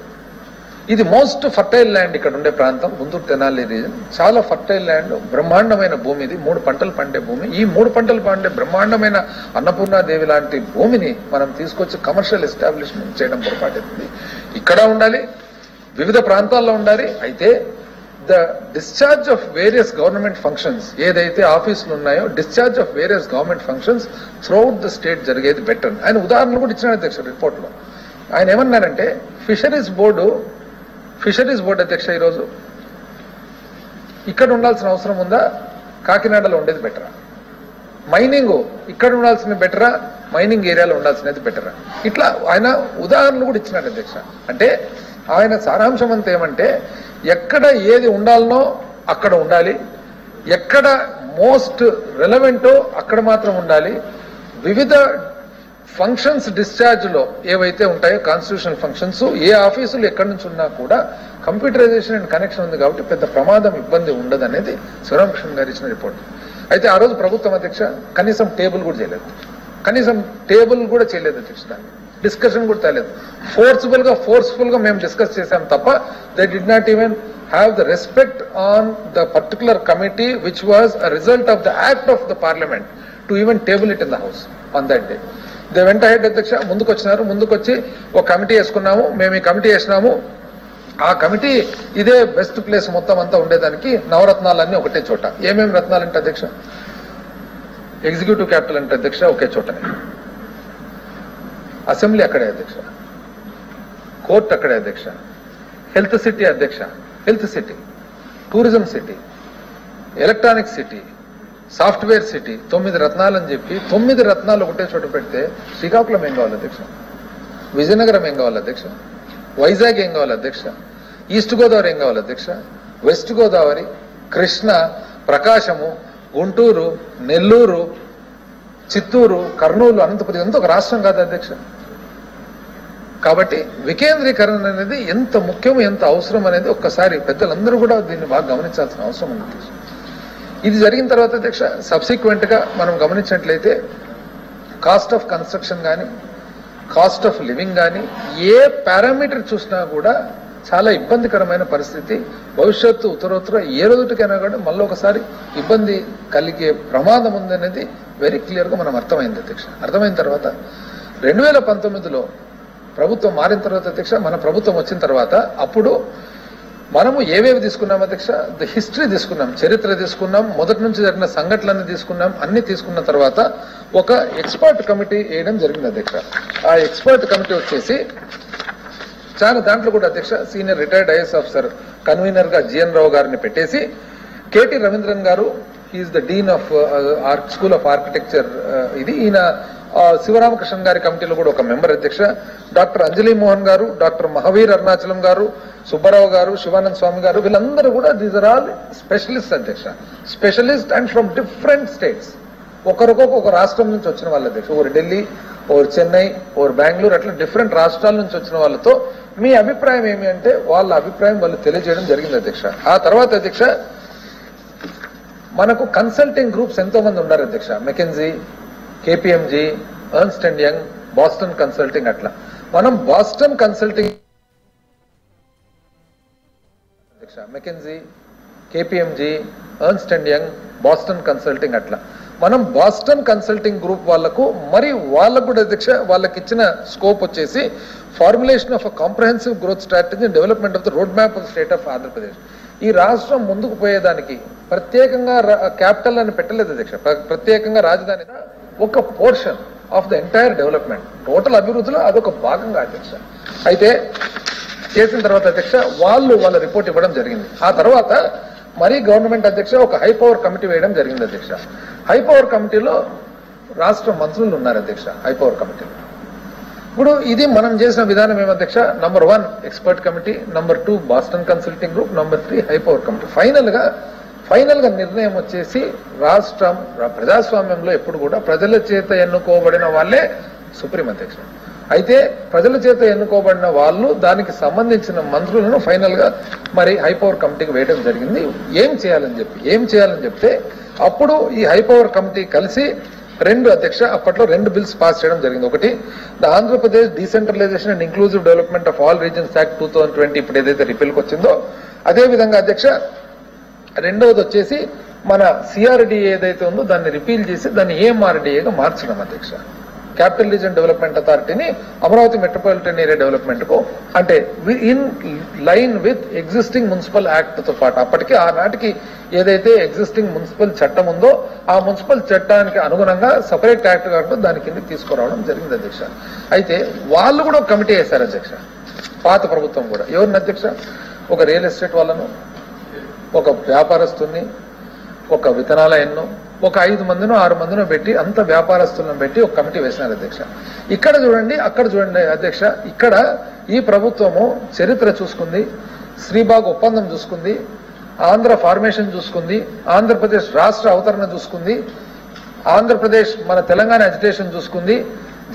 ఇది మోస్ట్ ఫర్టైల్ ల్యాండ్ ఇక్కడ ఉండే ప్రాంతం గుంటూరు తెనాలి రీజన్. చాలా ఫర్టైల్ ల్యాండ్, బ్రహ్మాండమైన భూమి ఇది. 3 పంటలు పండే భూమి. ఈ 3 పంటలు పండే బ్రహ్మాండమైన అన్నపూర్ణాదేవి లాంటి భూమిని మనం తీసుకొచ్చి కమర్షియల్ ఎస్టాబ్లిష్మెంట్ చేయడం పొరపాటుంది. ఇక్కడ ఉండాలి, వివిధ ప్రాంతాల్లో ఉండాలి. అయితే the discharge of various government functions ఏదైతే ఆఫీసులు ఉన్నాయో discharge of various government functions throughout the state జరిగేది బెటర్. ఆయన ఉదాహరణలు కూడా ఇచ్చిన అధ్యక్ష రిపోర్ట్లో. ఆయన ఏమన్నారంటే ఫిషరీస్ బోర్డు అధ్యక్ష ఈరోజు ఇక్కడ ఉండాల్సిన అవసరం ఉందా, కాకినాడలో ఉండేది బెటరా? మైనింగ్ ఇక్కడ ఉండాల్సిన బెటరా, మైనింగ్ ఏరియాలో ఉండాల్సినది బెటరా? ఇట్లా ఆయన ఉదాహరణలు కూడా ఇచ్చినాడు అధ్యక్ష. అంటే ఆయన సారాంశం అంతా ఏమంటే ఎక్కడ ఏది ఉండాలనో అక్కడ ఉండాలి, ఎక్కడ మోస్ట్ రెలవెంటో అక్కడ మాత్రం ఉండాలి. వివిధ ఫంక్షన్స్ డిశ్చార్జ్ లో ఏవైతే ఉంటాయో కాన్స్టిట్యూషనల్ ఫంక్షన్స్ ఏ ఆఫీసులు ఎక్కడి నుంచి ఉన్నా కూడా కంప్యూటరైజేషన్ అండ్ కనెక్షన్ ఉంది కాబట్టి పెద్ద ప్రమాదం ఇబ్బంది ఉండదు అనేది శివరామకృష్ణ గారు ఇచ్చిన రిపోర్ట్. అయితే ఆ రోజు ప్రభుత్వం అధ్యక్ష కనీసం టేబుల్ కూడా చేయలేదు అధ్యక్ష. దాన్ని డిస్కషన్ కూడా తేలేదు. ఫోర్స్ఫుల్ గా మేము డిస్కస్ చేశాం తప్ప they did not even have the respect on the particular committee which was a result of the act of the parliament to even table it in the house on that day. They వెంట head అధ్యక్ష ముందుకొచ్చి ఒక committee వేసుకున్నాము, మేము ఈ committee వేసినాము. ఆ committee ఇదే బెస్ట్ ప్లేస్ మొత్తం అంతా ఉండేదానికి నవరత్నాలన్నీ ఒకటే చోట. ఏమేమి రత్నాలు అంటే అధ్యక్ష, ఎగ్జిక్యూటివ్ క్యాపిటల్ అంటే అధ్యక్ష ఒకే చోటనే, అసెంబ్లీ అక్కడే అధ్యక్ష, కోర్టు అక్కడే అధ్యక్ష, హెల్త్ సిటీ అధ్యక్ష, tourism city, electronic city, software city, 9 రత్నాలు అని చెప్పి 9 రత్నాలు ఒకటే చోట పెడితే శ్రీకాకుళం ఏం కావాలి అధ్యక్ష, విజయనగరం ఏం కావాలి అధ్యక్ష, వైజాగ్ ఏం కావాలి అధ్యక్ష, ఈస్ట్ గోదావరి ఏం కావాలి అధ్యక్ష, వెస్ట్ గోదావరి, కృష్ణ, ప్రకాశము, గుంటూరు, నెల్లూరు, చిత్తూరు, కర్నూలు, అనంతపురం ఇదంతా ఒక రాష్ట్రం కాదు అధ్యక్ష. కాబట్టి వికేంద్రీకరణ అనేది ఎంత ముఖ్యం, ఎంత అవసరం అనేది ఒక్కసారి పెద్దలందరూ కూడా దీన్ని బాగా గమనించాల్సిన అవసరం ఉంది అధ్యక్ష. ఇది జరిగిన తర్వాత అధ్యక్ష సబ్సిక్వెంట్ గా మనం గమనించినట్లయితే కాస్ట్ ఆఫ్ కన్స్ట్రక్షన్ కానీ కాస్ట్ ఆఫ్ లివింగ్ కానీ ఏ పారామీటర్ చూసినా కూడా చాలా ఇబ్బందికరమైన పరిస్థితి. భవిష్యత్తు ఉత్తరోత్తర ఏ రోజుకైనా కూడా మళ్ళీ ఒకసారి ఇబ్బంది కలిగే ప్రమాదం ఉందనేది వెరీ క్లియర్ గా మనం అర్థమైంది అధ్యక్ష. అర్థమైన తర్వాత 2019లో ప్రభుత్వం మారిన తర్వాత అధ్యక్ష మన ప్రభుత్వం వచ్చిన తర్వాత అప్పుడు మనము ఏవేవి తీసుకున్నాం అధ్యక్ష, ద హిస్టరీ తీసుకున్నాం, చరిత్ర తీసుకున్నాం, మొదటి నుంచి జరిగిన సంఘటనలన్నీ తీసుకున్నాం. అన్ని తీసుకున్న తర్వాత ఒక ఎక్స్పర్ట్ కమిటీ వేయడం జరిగింది అధ్యక్ష. ఆ ఎక్స్పర్ట్ కమిటీ వచ్చేసి చాలా దాంట్లో కూడా అధ్యక్ష senior retired IAS officer convener గా జిఎన్ రావు గారిని పెట్టేసి కేటీ రవీంద్రన్ గారు is the dean of school of architecture ఇది ఈయన శివరామకృష్ణ గారి కమిటీలో కూడా ఒక మెంబర్ అధ్యక్ష. డాక్టర్ అంజలి మోహన్ గారు, డాక్టర్ మహావీర్ అరుణాచలం గారు, సుబ్బారావు గారు, శివానంద్ స్వామి గారు, వీళ్ళందరూ కూడా దీస్ ఆర్ ఆల్ స్పెషలిస్ట్ అధ్యక్ష. Specialist and from different states, ఒకరికొక ఒక రాష్ట్రం నుంచి వచ్చిన వాళ్ళు అధ్యక్ష. ఒకరు ఢిల్లీ, ఒకరు చెన్నై, ఒకరు బెంగళూరు, అట్లా డిఫరెంట్ రాష్ట్రాల నుంచి వచ్చిన వాళ్ళతో మీ అభిప్రాయం ఏమి అంటే వాళ్ళ అభిప్రాయం వాళ్ళు తెలియజేయడం జరిగింది అధ్యక్ష. ఆ తర్వాత అధ్యక్ష మనకు కన్సల్టింగ్ గ్రూప్స్ ఎంతో మంది ఉన్నారు అధ్యక్ష. McKinsey, KPMG, Ernst and Young, Boston consulting, అట్లా మనం బాస్టన్ కన్సల్టింగ్ అధ్యక్ష, McKinsey, KPMG, Ernst and Young, Boston consulting, అట్లా మనం బాస్టన్ కన్సల్టింగ్ గ్రూప్ వాళ్లకు మరి వాళ్ళకు కూడా అధ్యక్ష వాళ్ళకి ఇచ్చిన స్కోప్ వచ్చేసి formulation of a comprehensive growth strategy and development of the road map of state of Andhra Pradesh. ఈ రాష్ట్రం ముందుకు పోయేదానికి ప్రత్యేకంగా క్యాపిటల్ అని పెట్టలేదు అధ్యక్ష, ప్రత్యేకంగా రాజధాని ఒక portion of the entire development, total అభివృద్ధిలో అదొక భాగంగా అధ్యక్ష. అయితే చేసిన తర్వాత అధ్యక్ష వాళ్ళ రిపోర్ట్ ఇవ్వడం జరిగింది. ఆ తర్వాత మరీ గవర్నమెంట్ అధ్యక్ష ఒక హై పవర్ కమిటీ వేయడం జరిగింది అధ్యక్ష. హై పవర్ కమిటీలో రాష్ట్ర మంత్రులు ఉన్నారు అధ్యక్ష. హై పవర్ కమిటీలో ఇప్పుడు ఇది మనం చేసిన విధానం ఏమధ్యక్ష, number 1 expert committee, number 2 Boston consulting group, number 3 high power committee. Final గా నిర్ణయం వచ్చేసి రాష్ట్రం ప్రజాస్వామ్యంలో ఎప్పుడు కూడా ప్రజల చేత ఎన్నుకోబడిన వాళ్ళే సుప్రీం అధ్యక్ష. అయితే ప్రజల చేత ఎన్నుకోబడిన వాళ్ళు దానికి సంబంధించిన మంత్రులను ఫైనల్ గా మరి హై పవర్ కమిటీకి వేయడం జరిగింది. ఏం చేయాలని చెప్తే అప్పుడు ఈ హై పవర్ కమిటీ కలిసి అప్పట్లో 2 బిల్స్ పాస్ చేయడం జరిగింది. ఒకటి the Andhra Pradesh decentralization and inclusive development of all regions act 2020 ఇప్పుడు ఏదైతే రిపీల్కి వచ్చిందో అదే విధంగా అధ్యక్ష రెండవది వచ్చేసి మన సిఆర్డిఏ ఏదైతే ఉందో దాన్ని రిపీల్ చేసి దాన్ని ఏఎంఆర్డిఏగా మార్చడం అధ్యక్ష. క్యాపిటల్ రీజన్ డెవలప్మెంట్ అథారిటీని అమరావతి మెట్రోపాలిటన్ ఏరియా డెవలప్మెంట్ కు అంటే in line with existing municipal act తో పాటు అప్పటికి ఆనాటికి ఏదైతే ఎగ్జిస్టింగ్ మున్సిపల్ చట్టం ఉందో ఆ మున్సిపల్ చట్టానికి అనుగుణంగా సపరేట్ యాక్ట్ కాకుండా దాని కింద తీసుకురావడం జరిగింది అధ్యక్ష. అయితే వాళ్ళు కూడా ఒక కమిటీ వేశారు అధ్యక్ష. పాత ప్రభుత్వం కూడా ఎవరిని అధ్యక్ష, ఒక రియల్ ఎస్టేట్ వాళ్ళను, ఒక వ్యాపారస్తుని, ఒక విత్తనాలయన్ను, ఒక 5 మందినో 6 మందినో పెట్టి అంత వ్యాపారస్తులను పెట్టి ఒక కమిటీ వేసినారు అధ్యక్ష. ఇక్కడ చూడండి, అక్కడ చూడండి అధ్యక్ష. ఇక్కడ ఈ ప్రభుత్వము చరిత్ర చూసుకుంది, శ్రీబాగ్ ఒప్పందం చూసుకుంది, ఆంధ్ర ఫార్మేషన్ చూసుకుంది, ఆంధ్రప్రదేశ్ రాష్ట్ర అవతరణ చూసుకుంది, ఆంధ్రప్రదేశ్ మన తెలంగాణ అజిటేషన్ చూసుకుంది,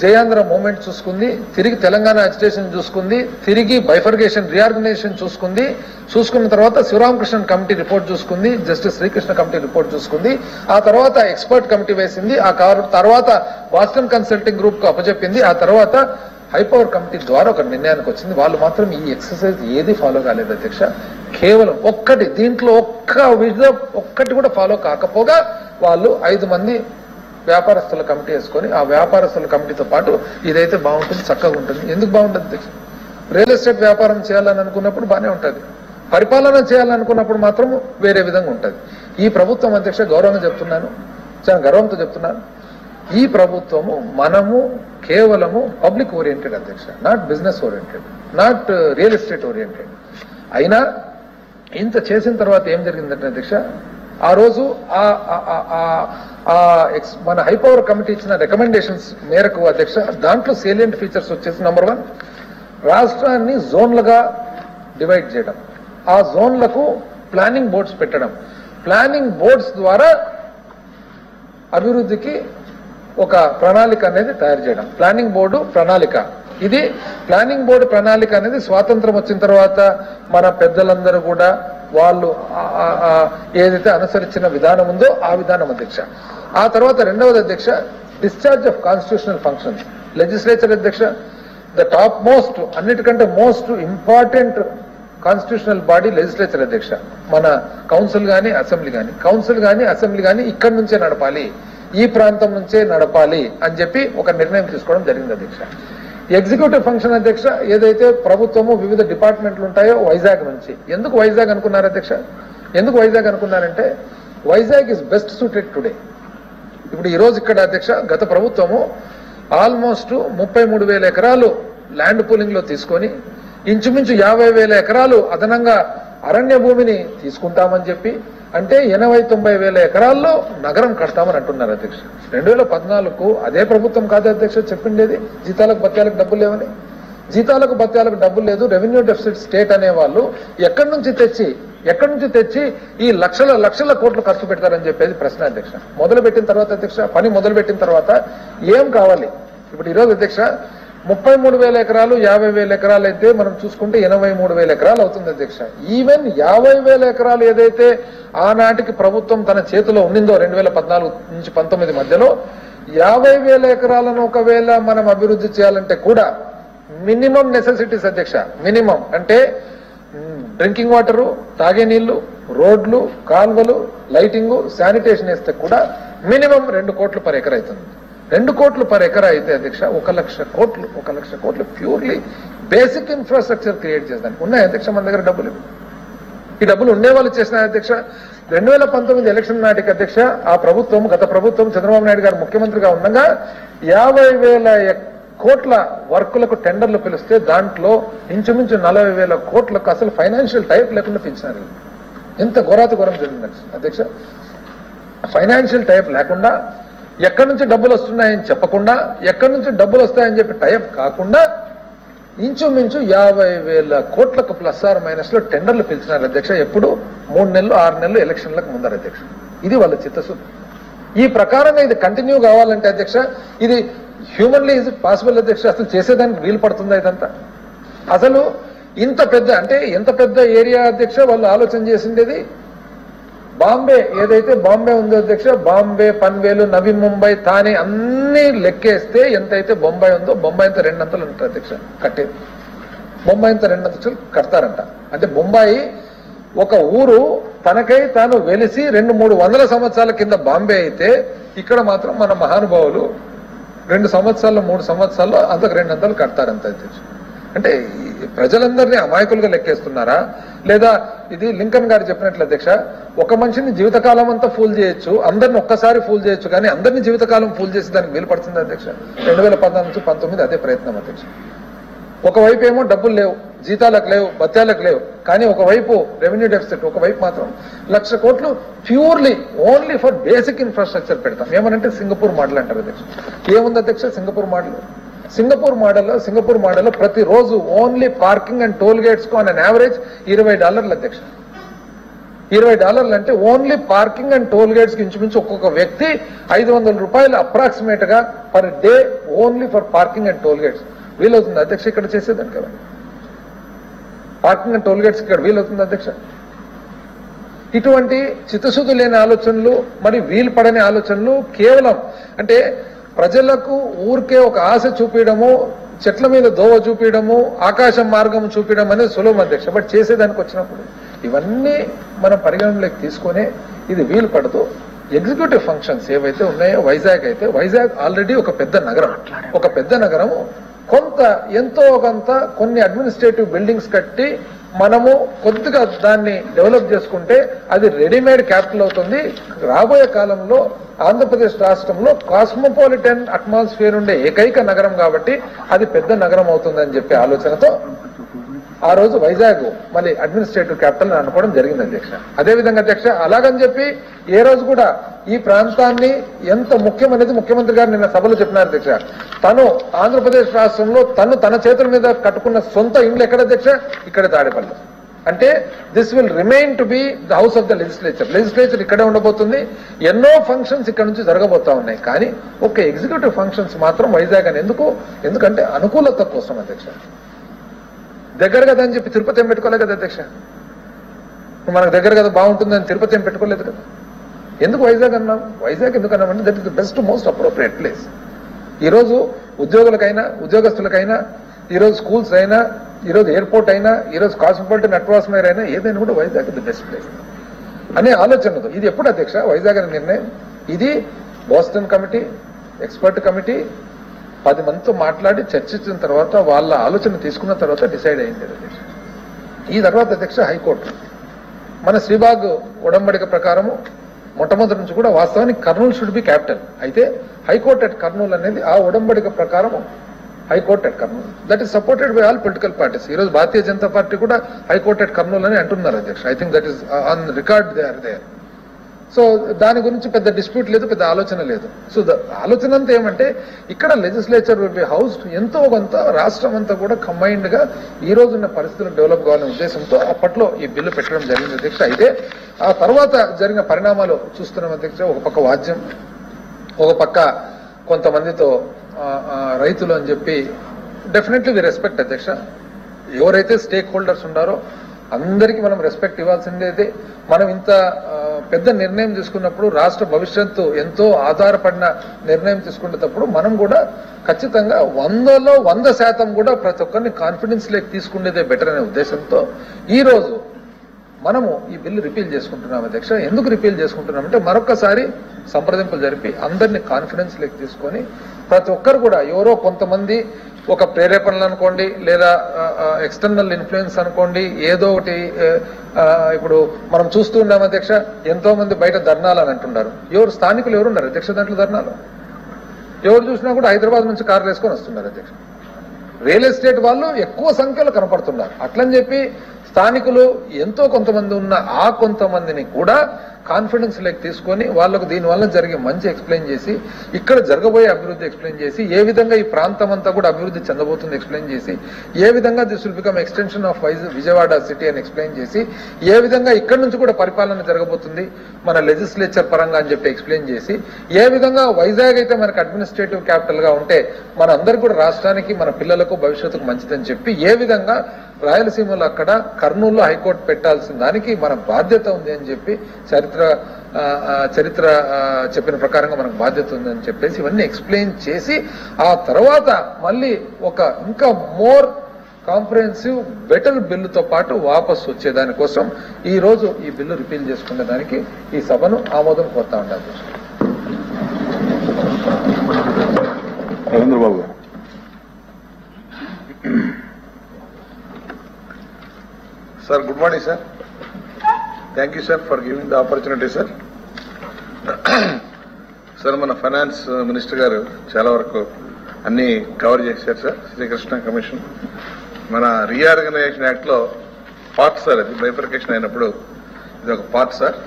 జయాంధ్ర మూవ్మెంట్ చూసుకుంది, తిరిగి తెలంగాణ అజిటేషన్ చూసుకుంది, తిరిగి బైఫర్గేషన్ రీఆర్గనైజేషన్ చూసుకున్న తర్వాత శివరామకృష్ణన్ కమిటీ రిపోర్ట్ చూసుకుంది, జస్టిస్ శ్రీకృష్ణ కమిటీ రిపోర్ట్ చూసుకుంది, ఆ తర్వాత ఎక్స్పర్ట్ కమిటీ వేసింది, ఆ తర్వాత బాస్టన్ కన్సల్టింగ్ గ్రూప్ కు అప్పచెప్పింది, ఆ తర్వాత హైపవర్ కమిటీ ద్వారా ఒక నిర్ణయానికి వచ్చింది. వాళ్ళు మాత్రం ఈ ఎక్సర్సైజ్ ఏది ఫాలో కాలేదు అధ్యక్ష. కేవలం దీంట్లో ఒక్కటి కూడా ఫాలో కాకపోగా వాళ్ళు 5 మంది వ్యాపారస్తుల కమిటీ వేసుకొని ఆ వ్యాపారస్తుల కమిటీతో పాటు ఇదైతే బాగుంటుంది, చక్కగా ఉంటుంది. ఎందుకు బాగుంటుంది అధ్యక్ష? రియల్ ఎస్టేట్ వ్యాపారం చేయాలని అనుకున్నప్పుడు బాగానే ఉంటుంది, పరిపాలన చేయాలనుకున్నప్పుడు మాత్రం వేరే విధంగా ఉంటుంది. ఈ ప్రభుత్వం అధ్యక్ష గౌరవంగా చెప్తున్నాను, చాలా గర్వంతో చెప్తున్నాను, ఈ ప్రభుత్వము మనము కేవలము పబ్లిక్ ఓరియంటెడ్ అధ్యక్ష, not business oriented, not real estate oriented. అయినా ఇంత చేసిన తర్వాత ఏం జరిగిందంటే అధ్యక్ష, ఆ రోజు మన హైపవర్ కమిటీ ఇచ్చిన రికమెండేషన్స్ మేరకు అధ్యక్ష దాంట్లో సేలియంట్ ఫీచర్స్ వచ్చేసి నంబర్ 1 రాష్ట్రాన్ని జోన్లుగా డివైడ్ చేయడం, ఆ జోన్లకు ప్లానింగ్ బోర్డ్స్ పెట్టడం, ప్లానింగ్ బోర్డ్స్ ద్వారా అభివృద్ధికి ఒక ప్రణాళిక అనేది తయారు చేయడం. ప్లానింగ్ బోర్డు ప్రణాళిక, ఇది ప్లానింగ్ బోర్డు ప్రణాళిక అనేది స్వాతంత్రం వచ్చిన తర్వాత మన పెద్దలందరూ కూడా వాళ్ళు ఏదైతే అనుసరించిన విధానం ఉందో ఆ విధానం అధ్యక్ష. ఆ తర్వాత రెండవది అధ్యక్ష discharge of constitutional functions. Legislature అధ్యక్ష ద టాప్ మోస్ట్, అన్నిటికంటే most important constitutional body legislature అధ్యక్ష. మన కౌన్సిల్ గానీ అసెంబ్లీ గానీ ఇక్కడి నుంచే నడపాలి, ఈ ప్రాంతం నుంచే నడపాలి అని చెప్పి ఒక నిర్ణయం తీసుకోవడం జరిగింది అధ్యక్ష. ఎగ్జిక్యూటివ్ ఫంక్షన్ అధ్యక్ష ఏదైతే ప్రభుత్వము వివిధ డిపార్ట్మెంట్లు ఉంటాయో వైజాగ్ నుంచి. ఎందుకు వైజాగ్ అనుకున్నారు అధ్యక్ష? ఎందుకు వైజాగ్ అనుకున్నారంటే Vizag is best suited today. ఇప్పుడు ఈ రోజు ఇక్కడ అధ్యక్ష గత ప్రభుత్వము ఆల్మోస్ట్ 33,000 ఎకరాలు ల్యాండ్ పూలింగ్ లో తీసుకొని ఇంచుమించు 50,000 ఎకరాలు అదనంగా అరణ్య భూమిని తీసుకుంటామని చెప్పి అంటే 80,000-90,000 ఎకరాల్లో నగరం కడతామని అంటున్నారు అధ్యక్ష. 2014కు అదే ప్రభుత్వం కాదు అధ్యక్ష చెప్పిండేది జీతాలకు భత్యాలకు డబ్బులు లేవని. జీతాలకు భత్యాలకు డబ్బులు లేదు, రెవెన్యూ డెఫిసిట్ స్టేట్ అనేవాళ్ళు ఎక్కడి నుంచి తెచ్చి ఈ లక్షల కోట్లు ఖర్చు పెడతారని చెప్పేది ప్రశ్న అధ్యక్ష. మొదలుపెట్టిన తర్వాత అధ్యక్ష పని మొదలుపెట్టిన తర్వాత ఏం కావాలి? ఇప్పుడు ఈరోజు అధ్యక్ష 33,000 ఎకరాలు 50,000 ఎకరాలు అయితే మనం చూసుకుంటే 83,000 ఎకరాలు అవుతుంది అధ్యక్ష. ఈవెన్ 50,000 ఎకరాలు ఏదైతే ఆనాటికి ప్రభుత్వం తన చేతిలో ఉండిందో 2014 నుంచి 19 మధ్యలో 50,000 ఎకరాలను ఒకవేళ మనం అభివృద్ధి చేయాలంటే కూడా మినిమం నెసెసిటీస్ అధ్యక్ష, మినిమం అంటే డ్రింకింగ్ వాటరు, తాగే నీళ్లు, రోడ్లు, కాల్వలు, లైటింగ్, శానిటేషన్ వేస్తే కూడా మినిమం 2 కోట్లు పర్ ఎకర్ అవుతుంది. 2 కోట్లు పర్ ఎకరా అయితే అధ్యక్ష 1,00,000 కోట్లు ప్యూర్లీ బేసిక్ ఇన్ఫ్రాస్ట్రక్చర్ క్రియేట్ చేస్తానికి ఉన్నాయి అధ్యక్ష. మన దగ్గర డబ్బులు, ఈ డబ్బులు ఉండేవాళ్ళు చేసిన అధ్యక్ష 2019 ఎలక్షన్ నాటికి అధ్యక్ష ఆ ప్రభుత్వం గత ప్రభుత్వం చంద్రబాబు నాయుడు గారు ముఖ్యమంత్రిగా ఉండగా 50,000 కోట్ల వర్కులకు టెండర్లు పిలిస్తే దాంట్లో ఇంచుమించు 40,000 కోట్లకు అసలు ఫైనాన్షియల్ టైప్ లేకుండా పిలిచినారు. ఎంత ఘోరాతి ఘోరం జరిగింది అధ్యక్ష. ఫైనాన్షియల్ టైప్ లేకుండా, ఎక్కడి నుంచి డబ్బులు వస్తున్నాయని చెప్పకుండా, ఎక్కడి నుంచి డబ్బులు వస్తాయని చెప్పి టైప్ కాకుండా ఇంచుమించు 50,000 కోట్లకు ప్లస్ ఆర్ మైనస్ లో టెండర్లు పిలిచినారు అధ్యక్ష. ఎప్పుడు 3 నెలలు 6 నెలలు ఎలక్షన్లకు ముందర అధ్యక్ష. ఇది వాళ్ళ చిత్తశుద్ధి. ఈ ప్రకారంగా ఇది కంటిన్యూ కావాలంటే అధ్యక్ష, ఇది హ్యూమన్లీ ఇస్ ఇట్ పాసిబుల్ అధ్యక్ష? అసలు చేసేదానికి వీలు పడుతుందా ఇదంతా? అసలు ఇంత పెద్ద అంటే ఎంత పెద్ద ఏరియా అధ్యక్ష వాళ్ళు ఆలోచన చేసిండేది. బాంబే ఏదైతే బాంబే ఉందో అధ్యక్ష, బాంబే, పన్వేలు, నవీ ముంబై, థానే అన్ని లెక్కేస్తే ఎంతైతే బొంబాయి ఉందో బొంబాయి అంతా 2 అంతలు అంటారు అధ్యక్ష కట్టేది. బొంబాయి అంతా 2 అంతలు కడతారంట. అంటే బొంబాయి ఒక ఊరు తనకై తాను వెలిసి 200-300 సంవత్సరాల కింద బాంబే అయితే, ఇక్కడ మాత్రం మన మహానుభావులు 2 సంవత్సరాలు 3 సంవత్సరాల్లో అంతకు 2 అంతలు కడతారంత అధ్యక్ష. అంటే ప్రజలందరినీ అమాయకులుగా లెక్కేస్తున్నారా? లేదా ఇది లింకన్ గారు చెప్పినట్లు అధ్యక్ష, ఒక మనిషిని జీవితకాలం అంతా ఫూల్ చేయొచ్చు, అందరిని ఒక్కసారి ఫూల్ చేయొచ్చు, కానీ అందరినీ జీవితకాలం ఫూల్ చేసి దానికి వీలు పడుతుంది అధ్యక్ష. 2014 నుంచి 19 అదే ప్రయత్నం అధ్యక్ష. ఒకవైపు ఏమో డబ్బులు లేవు, జీతాలకు లేవు, భత్యాలకు లేవు, కానీ ఒకవైపు రెవెన్యూ డెఫిసిట్, ఒకవైపు మాత్రం 1,00,000 కోట్లు purely only for basic infrastructure పెడతాం. ఏమనంటే సింగపూర్ మోడల్ అంటారు అధ్యక్ష. ఏముంది అధ్యక్ష సింగపూర్ మోడల్? సింగపూర్ మోడల్లో ప్రతిరోజు only parking and toll gates కు ఆన్ అన్ యావరేజ్ $20 అధ్యక్ష. $20 అంటే only parking and toll gates కి ఇంచుమించు ఒక్కొక్క వ్యక్తి $500 అప్రాక్సిమేట్ గా per day only for parking and toll gates. వీలవుతుంది అధ్యక్ష ఇక్కడ చేసేదానికి కదా? పార్కింగ్ అండ్ టోల్ గేట్స్ ఇక్కడ వీలవుతుంది అధ్యక్ష? ఇటువంటి చిత్తశుద్ధి లేని ఆలోచనలు, మరి వీలు పడని ఆలోచనలు కేవలం అంటే ప్రజలకు ఊరికే ఒక ఆశ చూపించడము, చెట్ల మీద దోవ చూపించడము, ఆకాశం మార్గం చూపించడం అనేది సులభం అధ్యక్ష. బట్ చేసేదానికి వచ్చినప్పుడు ఇవన్నీ మనం పరిగణనలోకి తీసుకునే ఇది వీలు పడదు. ఎగ్జిక్యూటివ్ ఫంక్షన్స్ ఏవైతే ఉన్నాయో, వైజాగ్ ఆల్రెడీ ఒక పెద్ద నగరం, కొంత ఎంతో కొంత కొన్ని అడ్మినిస్ట్రేటివ్ బిల్డింగ్స్ కట్టి మనము కొద్దిగా దాన్ని డెవలప్ చేసుకుంటే అది రెడీమేడ్ క్యాపిటల్ అవుతుంది. రాబోయే కాలంలో ఆంధ్రప్రదేశ్ రాష్ట్రంలో కాస్మోపాలిటన్ అట్మాస్ఫియర్ ఉండే ఏకైక నగరం కాబట్టి అది పెద్ద నగరం అవుతుందని చెప్పే ఆలోచనతో ఆ రోజు వైజాగ్ మళ్ళీ అడ్మినిస్ట్రేటివ్ క్యాపిటల్ అనుకోవడం జరిగింది అధ్యక్ష. అదేవిధంగా అధ్యక్ష అలాగని చెప్పి ఏ రోజు కూడా ఈ ప్రాంతాన్ని ఎంత ముఖ్యమనేది ముఖ్యమంత్రి గారు నిన్న సభలో చెప్పినారు అధ్యక్ష. తను ఆంధ్రప్రదేశ్ రాష్ట్రంలో తన చేతుల మీద కట్టుకున్న సొంత ఇండ్లు ఎక్కడ అధ్యక్ష? ఇక్కడ తాడేపల్లి. అంటే this will remain to be the house of the legislature ఇక్కడే ఉండబోతుంది. ఎన్నో ఫంక్షన్స్ ఇక్కడ నుంచి జరగబోతా ఉన్నాయి, కానీ ఒక ఎగ్జిక్యూటివ్ ఫంక్షన్స్ మాత్రం వైజాగ్ అని ఎందుకంటే అనుకూలత కోసం అధ్యక్ష. దగ్గర కదా అని చెప్పి తిరుపతి ఏం పెట్టుకోలేదు కదా అధ్యక్ష. మనకు దగ్గర కదా బాగుంటుందని తిరుపతి ఏం పెట్టుకోలేదు కదా. ఎందుకు వైజాగ్ అన్నాం? వైజాగ్ ఎందుకు అన్నామంటే that is the best most appropriate place. ఈరోజు ఉద్యోగులకైనా, ఉద్యోగస్తులకైనా, ఈరోజు స్కూల్స్ అయినా, ఈరోజు ఎయిర్పోర్ట్ అయినా, ఈరోజు కాస్మోపాలిటన్ అట్మాస్ఫియర్ అయినా ఏదైనా కూడా వైజాగ్ ది బెస్ట్ ప్లేస్ అనే ఆలోచనతో ఇది ఎప్పుడు అధ్యక్ష వైజాగ్ అనే నిర్ణయం ఇది బోస్టన్ కమిటీ, ఎక్స్పర్ట్ కమిటీ 10 మందితో మాట్లాడి చర్చించిన తర్వాత వాళ్ళ ఆలోచన తీసుకున్న తర్వాత డిసైడ్ అయింది అధ్యక్ష. ఈ తర్వాత అధ్యక్ష హైకోర్టు మన శ్రీబాగ్ ఉడంబడిక ప్రకారము మొట్టమొదటి నుంచి కూడా వాస్తవానికి కర్నూలు షుడ్ బి క్యాపిటల్. అయితే హైకోర్ట్ అట్ కర్నూలు అనేది ఆ ఉడంబడిక ప్రకారం high court at Kurnool that is supported by all political parties. ఈ రోజు భారతీయ జనతా పార్టీ కూడా హైకోర్ట్ అట్ కర్నూలు అని అంటున్నారు అధ్యక్ష. I think that is on record they are there. So దాని గురించి పెద్ద డిస్ప్యూట్ లేదు, పెద్ద ఆలోచన లేదు. సో ఆలోచన అంతా ఏమంటే ఇక్కడ లెజిస్లేచర్ విల్ బి హౌస్డ్, ఎంతో కొంత రాష్ట్రం అంతా కూడా కంబైన్డ్ గా ఈ రోజున్న పరిస్థితులు డెవలప్ కావాలనే ఉద్దేశంతో అప్పట్లో ఈ బిల్లు పెట్టడం జరిగింది అధ్యక్ష. అయితే ఆ తర్వాత జరిగిన పరిణామాలు చూస్తున్నాం అధ్యక్ష. ఒక పక్క వాద్యం, ఒక పక్క కొంతమందితో రైతులు అని చెప్పి డెఫినెట్లీ వి రెస్పెక్ట్ అధ్యక్ష. ఎవరైతే స్టేక్ హోల్డర్స్ ఉన్నారో అందరికీ మనం రెస్పెక్ట్ ఇవ్వాల్సిందే. మనం ఇంత పెద్ద నిర్ణయం తీసుకున్నప్పుడు, రాష్ట్ర భవిష్యత్తు ఎంతో ఆధారపడిన నిర్ణయం తీసుకునేటప్పుడు మనం కూడా ఖచ్చితంగా 100లో 100% కూడా ప్రతి ఒక్కరిని కాన్ఫిడెన్స్ లేక తీసుకునేదే బెటర్ అనే ఉద్దేశంతో ఈ రోజు మనము ఈ బిల్లు రిపీల్ చేసుకుంటున్నాం అధ్యక్ష. ఎందుకు రిపీల్ చేసుకుంటున్నామంటే మరొకసారి సంప్రదింపులు జరిపి అందరినీ కాన్ఫిడెన్స్ లేక తీసుకొని ప్రతి ఒక్కరు కూడా ఎవరో కొంతమంది ఒక ప్రేరేపణలు అనుకోండి, లేదా ఎక్స్టర్నల్ ఇన్ఫ్లుయెన్స్ అనుకోండి, ఏదో ఒకటి. ఇప్పుడు మనం చూస్తూ ఉన్నాం అధ్యక్ష, ఎంతో మంది బయట ధర్నాలు అని అంటున్నారు. ఎవరు స్థానికులు ఎవరున్నారు అధ్యక్ష దాంట్లో ధర్నాలు? ఎవరు చూసినా కూడా హైదరాబాద్ నుంచి కార్లు వేసుకొని వస్తున్నారు అధ్యక్ష. రియల్ ఎస్టేట్ వాళ్ళు ఎక్కువ సంఖ్యలో కనపడుతున్నారు. అట్లని చెప్పి స్థానికులు ఎంతో కొంతమంది ఉన్న ఆ కొంతమందిని కూడా కాన్ఫిడెన్స్ లెక్క తీసుకొని వాళ్ళకు దీనివల్ల జరిగే మంచి ఎక్స్ప్లెయిన్ చేసి, ఇక్కడ జరగబోయే అభివృద్ధి ఎక్స్ప్లెయిన్ చేసి, ఏ విధంగా ఈ ప్రాంతం అంతా కూడా అభివృద్ధి చెందబోతుంది ఎక్స్ప్లెయిన్ చేసి, ఏ విధంగా this will become extension of Vijayawada city అని ఎక్స్ప్లెయిన్ చేసి, ఏ విధంగా ఇక్కడ నుంచి కూడా పరిపాలన జరగబోతుంది మన లెజిస్లేచర్ పరంగా అని చెప్పి ఎక్స్ప్లెయిన్ చేసి, ఏ విధంగా వైజాగ్ అయితే మనకు అడ్మినిస్ట్రేటివ్ క్యాపిటల్ గా ఉంటే మన అందరికీ కూడా రాష్ట్రానికి, మన పిల్లలకు, భవిష్యత్తుకు మంచిదని చెప్పి, ఏ విధంగా రాయలసీమలో అక్కడ కర్నూలులో హైకోర్టు పెట్టాల్సిన దానికి మన బాధ్యత ఉంది అని చెప్పి చరిత్ర చెప్పిన ప్రకారంగా మనకు బాధ్యత ఉందని చెప్పేసి ఇవన్నీ ఎక్స్ప్లెయిన్ చేసి, ఆ తర్వాత మళ్ళీ ఒక ఇంకా మోర్ కాంప్రహెన్సివ్ బెటర్ బిల్లుతో పాటు వాపసు వచ్చేదానికోసం ఈ రోజు ఈ బిల్లు రిపీల్ చేసుకునే దానికి ఈ సభను ఆమోదం కోరుతా ఉండాలి. రవీంద్రబాబు గారు. Sir, good morning, sir. Thank you, sir, for giving the opportunity, sir. Sir, మన ఫైనాన్స్ మినిస్టర్ గారు చాలా వరకు అన్ని కవర్ చేశారు సార్. శ్రీకృష్ణ కమిషన్ మన రీఆర్గనైజేషన్ యాక్ట్ లో పార్ట్ సార్, అది బైఫర్కేషన్ అయినప్పుడు ఇది ఒక పార్ట్ సార్.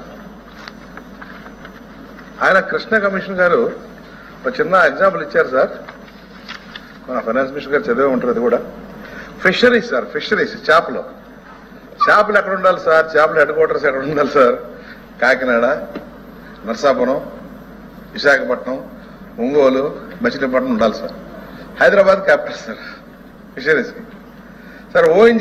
ఆయన కృష్ణ కమిషన్ గారు ఒక చిన్న ఎగ్జాంపుల్ ఇచ్చారు సార్. మన ఫైనాన్స్ మినిస్టర్ గారు చదివే ఉంటారు. అది కూడా ఫిషరీస్ సార్, ఫిషరీస్ చేపలు ఎక్కడ ఉండాలి సార్? చేపల హెడ్ క్వార్టర్స్ ఎక్కడ ఉండాలి సార్? కాకినాడ, నర్సాపురం, విశాఖపట్నం, ఒంగోలు, మచిలీపట్నం ఉండాలి సార్. హైదరాబాద్ క్యాపిటల్ సార్ ఫిషరీస్కి సార్. ఓఎన్జీ